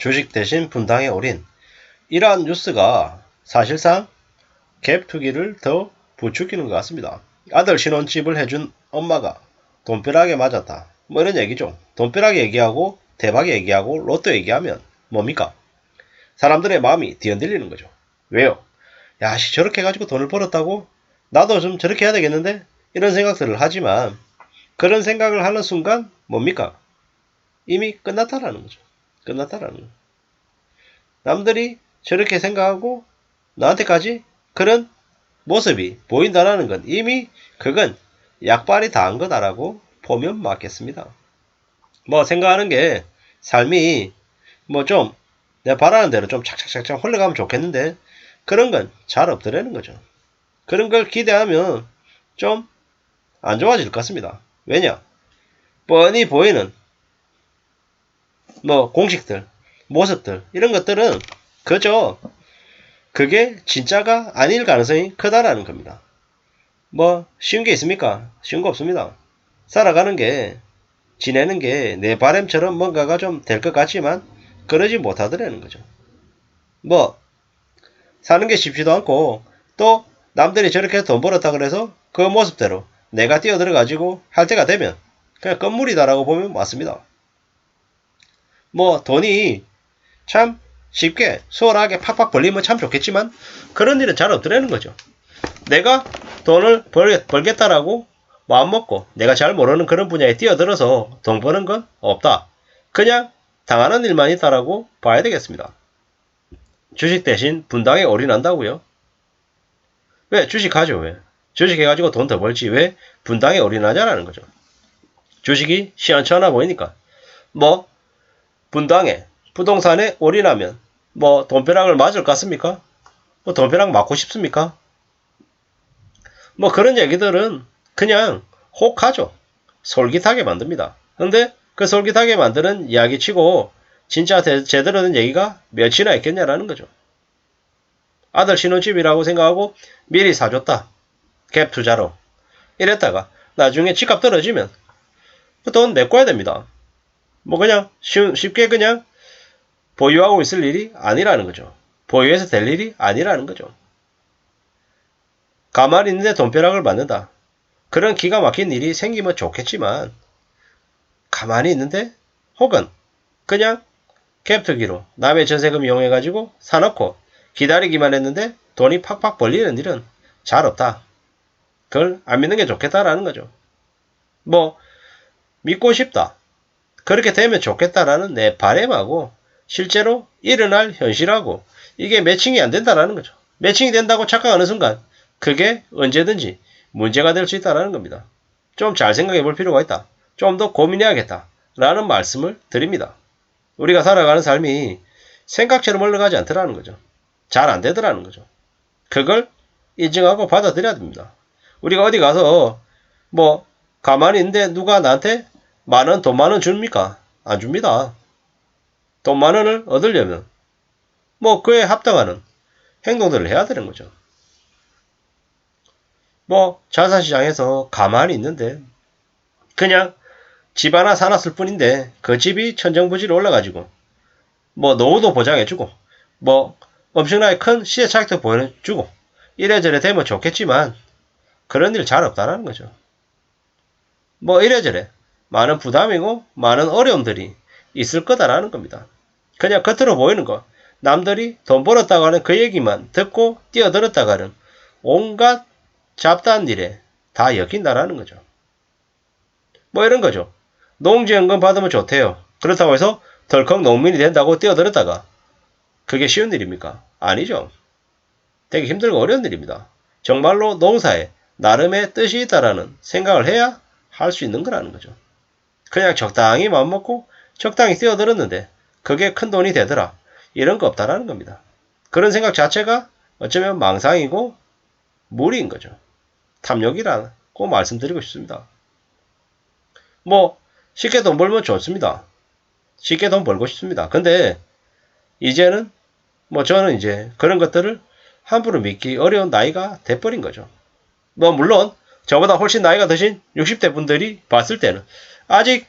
주식 대신 분당에 올인. 이러한 뉴스가 사실상 갭 투기를 더 부추기는 것 같습니다. 아들 신혼집을 해준 엄마가 돈벼락에 맞았다. 뭐 이런 얘기죠. 돈벼락 얘기하고 대박 얘기하고 로또 얘기하면 뭡니까? 사람들의 마음이 뒤흔들리는 거죠. 왜요? 야, 저렇게 해가지고 돈을 벌었다고? 나도 좀 저렇게 해야 되겠는데? 이런 생각들을 하지만 그런 생각을 하는 순간 뭡니까? 이미 끝났다라는 거죠. 끝났다라는 거죠. 남들이 저렇게 생각하고 나한테까지 그런 모습이 보인다라는 건 이미 그건 약발이 다한 거다라고 보면 맞겠습니다. 뭐 생각하는 게 삶이 뭐 좀 내가 바라는 대로 좀 착착착착 흘러가면 좋겠는데 그런 건 잘 없더라는 거죠. 그런 걸 기대하면 좀 안 좋아질 것 같습니다. 왜냐? 뻔히 보이는 뭐 공식들, 모습들 이런 것들은 그저 그게 진짜가 아닐 가능성이 크다라는 겁니다. 뭐 쉬운 게 있습니까? 쉬운 거 없습니다. 살아가는 게 지내는 게 내 바람처럼 뭔가가 좀 될 것 같지만 그러지 못하더라는 거죠. 뭐 사는 게 쉽지도 않고 또 남들이 저렇게 돈 벌었다 그래서 그 모습대로 내가 뛰어들어 가지고 할 때가 되면 그냥 건물이다라고 보면 맞습니다. 뭐 돈이 참 쉽게 수월하게 팍팍 벌리면 참 좋겠지만 그런 일은 잘 없더라는 거죠. 내가 돈을 벌겠다라고 마음먹고 내가 잘 모르는 그런 분야에 뛰어들어서 돈 버는 건 없다. 그냥 당하는 일만 있다라고 봐야 되겠습니다. 주식 대신 분당에 올인한다고요? 왜? 주식하죠. 왜? 주식해가지고 돈 더 벌지 왜 분당에 올인하냐라는 거죠. 주식이 시원찮아 보이니까. 뭐 분당에 부동산에 올인하면 뭐 돈벼락을 맞을 것 같습니까? 뭐 돈벼락 맞고 싶습니까? 뭐 그런 얘기들은 그냥 혹하죠. 솔깃하게 만듭니다. 근데 그 솔깃하게 만드는 이야기치고 진짜 제대로 된 얘기가 몇이나 있겠냐라는 거죠. 아들 신혼집이라고 생각하고 미리 사줬다. 갭 투자로. 이랬다가 나중에 집값 떨어지면 그 돈 메꿔야 됩니다. 뭐 그냥 쉽게 그냥 보유하고 있을 일이 아니라는 거죠. 보유해서 될 일이 아니라는 거죠. 가만히 있는데 돈벼락을 맞는다. 그런 기가 막힌 일이 생기면 좋겠지만 가만히 있는데 혹은 그냥 갭투기로 남의 전세금 이용해가지고 사놓고 기다리기만 했는데 돈이 팍팍 벌리는 일은 잘 없다. 그걸 안 믿는 게 좋겠다라는 거죠. 뭐 믿고 싶다. 그렇게 되면 좋겠다라는 내 바람하고 실제로 일어날 현실하고 이게 매칭이 안 된다라는 거죠. 매칭이 된다고 착각하는 순간 그게 언제든지 문제가 될 수 있다라는 겁니다. 좀 잘 생각해 볼 필요가 있다. 좀 더 고민해야겠다. 라는 말씀을 드립니다. 우리가 살아가는 삶이 생각처럼 흘러가지 않더라는 거죠. 잘 안 되더라는 거죠. 그걸 인정하고 받아들여야 됩니다. 우리가 어디 가서 뭐 가만히 있는데 누가 나한테 만원, 돈 만원 줍니까? 안 줍니다. 돈 만원을 얻으려면 뭐 그에 합당하는 행동들을 해야 되는 거죠. 뭐 자산시장에서 가만히 있는데 그냥 집 하나 사놨을 뿐인데 그 집이 천정부지로 올라가지고 뭐 노후도 보장해주고 뭐 엄청나게 큰 시세 차익도 보여주고 이래저래 되면 좋겠지만 그런 일 잘 없다라는 거죠. 뭐 이래저래 많은 부담이고 많은 어려움들이 있을 거다라는 겁니다. 그냥 겉으로 보이는 거 남들이 돈 벌었다고 하는 그 얘기만 듣고 뛰어들었다가는 온갖 잡다한 일에 다 엮인다라는 거죠. 뭐 이런 거죠. 농지연금 받으면 좋대요. 그렇다고 해서 덜컥 농민이 된다고 뛰어들었다가 그게 쉬운 일입니까? 아니죠. 되게 힘들고 어려운 일입니다. 정말로 농사에 나름의 뜻이 있다라는 생각을 해야 할 수 있는 거라는 거죠. 그냥 적당히 마음먹고 적당히 뛰어들었는데 그게 큰 돈이 되더라. 이런 거 없다라는 겁니다. 그런 생각 자체가 어쩌면 망상이고 무리인 거죠. 탐욕이라고 말씀드리고 싶습니다. 뭐 쉽게 돈 벌면 좋습니다. 쉽게 돈 벌고 싶습니다. 근데 이제는 뭐 저는 이제 그런 것들을 함부로 믿기 어려운 나이가 돼버린 거죠. 뭐 물론 저보다 훨씬 나이가 드신 60대 분들이 봤을 때는 아직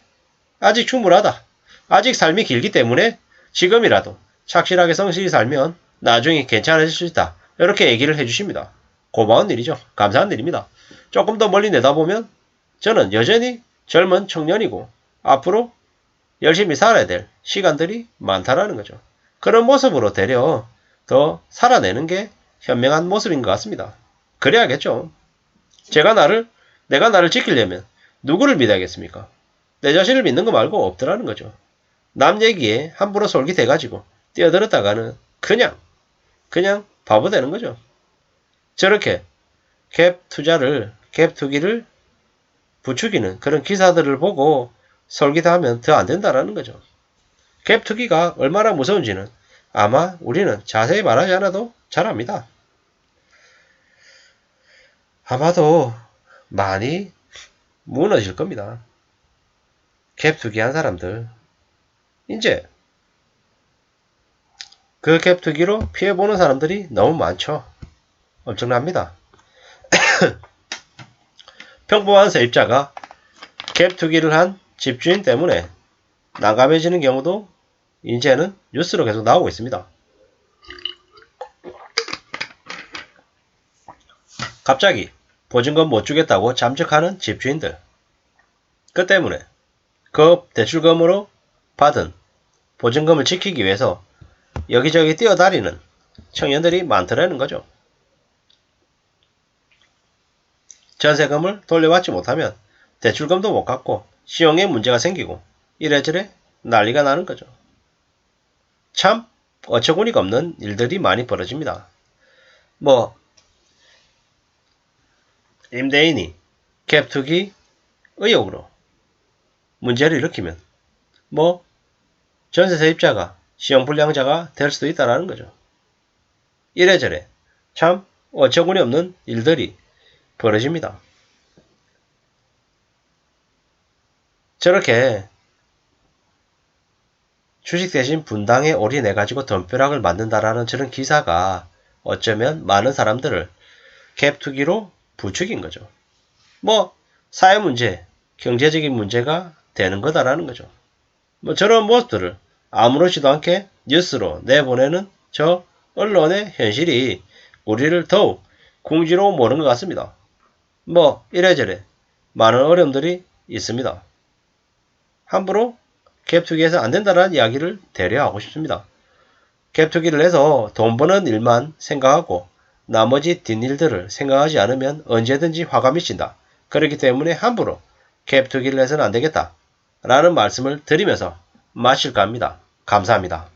충분하다. 아직 삶이 길기 때문에 지금이라도 착실하게 성실히 살면 나중에 괜찮아질 수 있다. 이렇게 얘기를 해주십니다. 고마운 일이죠. 감사한 일입니다. 조금 더 멀리 내다보면 저는 여전히 젊은 청년이고 앞으로 열심히 살아야 될 시간들이 많다라는 거죠. 그런 모습으로 되려 더 살아내는 게 현명한 모습인 것 같습니다. 그래야겠죠. 내가 나를 지키려면 누구를 믿어야겠습니까? 내 자신을 믿는 거 말고 없더라는 거죠. 남 얘기에 함부로 솔깃해가지고 뛰어들었다가는 그냥 바보 되는 거죠. 저렇게 갭 투기를 부추기는 그런 기사들을 보고 솔깃하면 더 안 된다라는 거죠. 갭 투기가 얼마나 무서운지는 아마 우리는 자세히 말하지 않아도 잘 압니다. 아마도 많이 무너질 겁니다. 갭 투기한 사람들. 이제 그 갭 투기로 피해보는 사람들이 너무 많죠. 엄청납니다. 평범한 세입자가 갭 투기를 한 집주인 때문에 난감해지는 경우도 이제는 뉴스로 계속 나오고 있습니다. 갑자기 보증금 못 주겠다고 잠적하는 집주인들. 그 때문에 그 대출금으로 받은 보증금을 지키기 위해서 여기저기 뛰어다니는 청년들이 많더라는 거죠. 전세금을 돌려받지 못하면 대출금도 못 갚고 신용에 문제가 생기고 이래저래 난리가 나는 거죠. 참 어처구니가 없는 일들이 많이 벌어집니다. 임대인이 갭 투기 의혹으로 문제를 일으키면 전세 세입자가 신용불량자가 될 수도 있다는 거죠. 이래저래 참 어처구니 없는 일들이 벌어집니다. 저렇게 주식 대신 분당에 올인해가지고 덤벼락을 만든다라는 저런 기사가 어쩌면 많은 사람들을 갭 투기로 부추긴 거죠. 사회 문제, 경제적인 문제가 되는 거다라는 거죠. 저런 모습들을 아무렇지도 않게 뉴스로 내보내는 저 언론의 현실이 우리를 더욱 궁지로 모는 것 같습니다. 이래저래 많은 어려움들이 있습니다. 함부로 갭투기해서 안 된다는 이야기를 대려하고 싶습니다. 갭투기를 해서 돈 버는 일만 생각하고 나머지 뒷일들을 생각하지 않으면 언제든지 화가 미친다. 그렇기 때문에 함부로 갭투기를 해서는 안 되겠다. 라는 말씀을 드리면서 마칠까 합니다. 감사합니다.